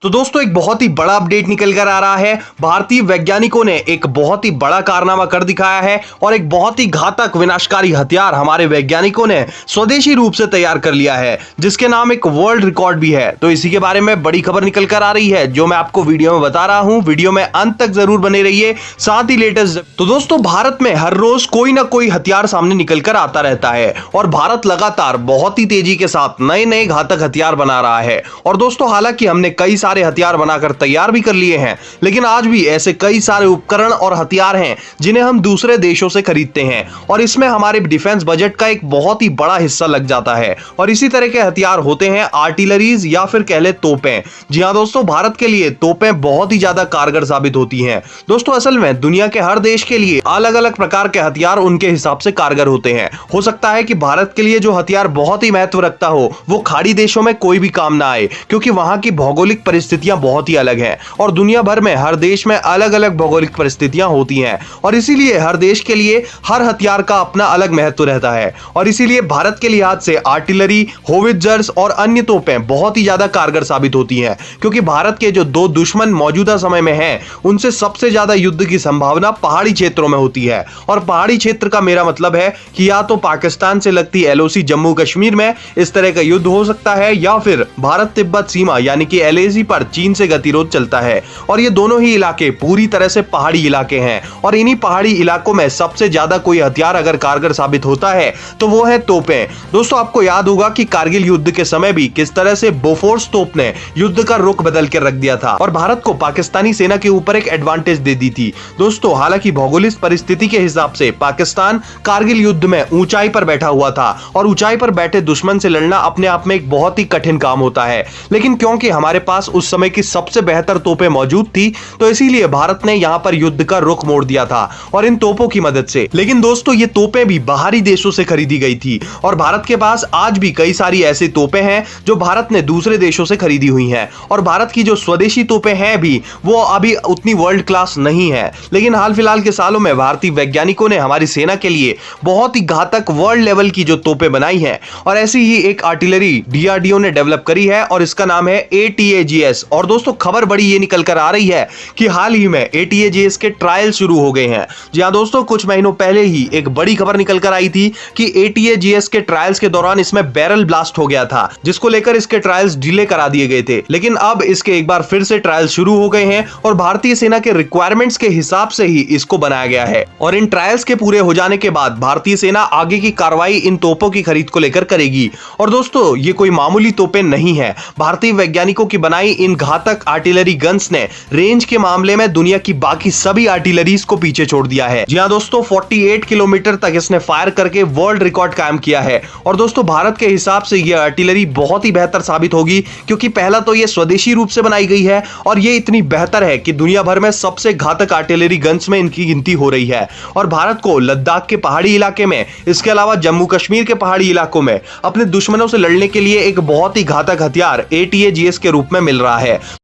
तो दोस्तों एक बहुत ही बड़ा अपडेट निकल कर आ रहा है। भारतीय वैज्ञानिकों ने एक बहुत ही बड़ा कारनामा कर दिखाया है और एक बहुत ही घातक विनाशकारी हथियार हमारे वैज्ञानिकों ने स्वदेशी रूप से तैयार कर लिया है, जिसके नाम एक वर्ल्ड रिकॉर्ड भी है। तो इसी के बारे में बड़ी खबर निकल कर आ रही है जो मैं आपको वीडियो में बता रहा हूं। वीडियो में अंत तक जरूर बने रहिए, साथ ही लेटेस्ट। तो दोस्तों भारत में हर रोज कोई ना कोई हथियार सामने निकल कर आता रहता है और भारत लगातार बहुत ही तेजी के साथ नए नए घातक हथियार बना रहा है। और दोस्तों हालांकि हमने कई सारे हथियार बनाकर तैयार भी कर लिए हैं, लेकिन आज भी ऐसे कई सारे उपकरण और हथियार हैं जिन्हें हम दूसरे देशों से खरीदते हैं और इसमें हमारे डिफेंस बजट का एक बहुत ही बड़ा हिस्सा लग जाता है। और इसी तरह के हथियार होते हैं आर्टिलरीज या फिर कह ले तोपें। जी हां दोस्तों, भारत के लिए तोपें बहुत ही ज्यादा कारगर साबित होती हैं। दोस्तों असल में दुनिया के हर देश के लिए अलग अलग प्रकार के हथियार उनके हिसाब से कारगर होते हैं। हो सकता है कि भारत के लिए जो हथियार बहुत ही महत्व रखता हो वो खाड़ी देशों में कोई भी काम ना आए, क्योंकि वहां की भौगोलिक परिस्थितियां बहुत ही अलग हैं और दुनिया भर में हर देश में अलग अलग भौगोलिक परिस्थितियां होती हैं और इसीलिए हर देश के लिए हर हथियार का अपना अलग महत्व रहता है। और इसीलिए भारत के लिहाज से आर्टिलरी, होवित्जर्स और अन्य तोपें बहुत ही ज्यादा कारगर साबित होती हैं, क्योंकि भारत के जो दो दुश्मन मौजूदा समय में हैं उनसे सबसे ज्यादा युद्ध की संभावना पहाड़ी क्षेत्रों में होती है। और पहाड़ी क्षेत्र का मेरा मतलब है कि या तो पाकिस्तान से लगती एलओसी जम्मू कश्मीर में इस तरह का युद्ध हो सकता है, या फिर भारत तिब्बत सीमा यानी कि एलएसी पर चीन से गतिरोध चलता है। और ये दोनों ही इलाके पूरी तरह से पहाड़ी इलाके हैं और इन्हीं पहाड़ी इलाकों में सबसे ज्यादा कोई हथियार अगर कारगर साबित होता है तो वो है तोपें। दोस्तों आपको याद होगा कि कारगिल युद्ध के समय भी किस तरह से बोफोर्स तोप ने युद्ध का रुख बदल के रख दिया था और भारत को पाकिस्तानी सेना के ऊपर एक एडवांटेज दे दी थी। दोस्तों हालांकि भौगोलिक परिस्थिति के हिसाब से पाकिस्तान कारगिल युद्ध में ऊंचाई पर बैठा हुआ था और ऊंचाई पर बैठे दुश्मन से लड़ना अपने आप में एक बहुत ही कठिन काम होता है, लेकिन क्योंकि हमारे पास उस समय की सबसे बेहतर तोपें मौजूद थी तो इसीलिए भारत ने यहां पर युद्ध का रुख मोड़ दिया था और इन तोपों की मदद से। लेकिन दोस्तों ये तोपें भी बाहरी देशों से खरीदी गई थी और भारत के पास आज भी कई सारी ऐसी तोपें हैं जो भारत ने दूसरे देशों से खरीदी हुई हैं। और भारत की जो स्वदेशी तोपें हैं भी वो अभी उतनी वर्ल्ड क्लास नहीं है, लेकिन हाल फिलहाल के सालों में भारतीय वैज्ञानिकों ने हमारी सेना के लिए बहुत ही घातक वर्ल्ड लेवल की जो तोपें बनाई हैं और ऐसी ही एक आर्टिलरी डीआरडीओ ने डेवलप करी है और इसका नाम है ATAGS। और दोस्तों खबर बड़ी ये निकल कर आ रही है कि हाल ही में ATAGS के ट्रायल शुरू हो गए हैं। जी हां दोस्तों, कुछ महीनों पहले ही एक बड़ी खबर निकल कर आई थी कि ATAGS के ट्रायल्स के दौरान इसमें बैरल ब्लास्ट हो गया था, जिसको लेकर इसके ट्रायल्स डिले करा दिए गए थे। लेकिन अब इसके एक बार फिर से ट्रायल शुरू हो गए हैं और भारतीय सेना के रिक्वायरमेंट्स के हिसाब से ही इसको बनाया गया है। और इन ट्रायल्स के पूरे हो जाने के बाद भारतीय सेना आगे की कार्रवाई इन तोपों की खरीद को लेकर करेगी। और दोस्तों ये कोई मामूली तोपें नहीं है, भारतीय वैज्ञानिकों की बनाई इन घातक आर्टिलरी गन्स ने रेंज के मामले में दुनिया की बाकी सभी आर्टिलरीज को पीछे छोड़ दिया है। जी हां दोस्तों, 48 किलोमीटर तक इसने फायर करके वर्ल्ड रिकॉर्ड कायम किया है। और दोस्तों भारत के हिसाब से यह आर्टिलरी बहुत ही बेहतर साबित होगी, क्योंकि पहला तो यह स्वदेशी रूप से बनाई गई है और यह इतनी बेहतर है कि दुनिया भर में सबसे घातक आर्टिलरी गन्स में इनकी गिनती हो रही है। और भारत को लद्दाख के पहाड़ी इलाके में, इसके अलावा जम्मू कश्मीर के पहाड़ी इलाकों में अपने दुश्मनों से लड़ने के लिए एक बहुत ही घातक हथियार ATAGS के रूप में मिल रहा है।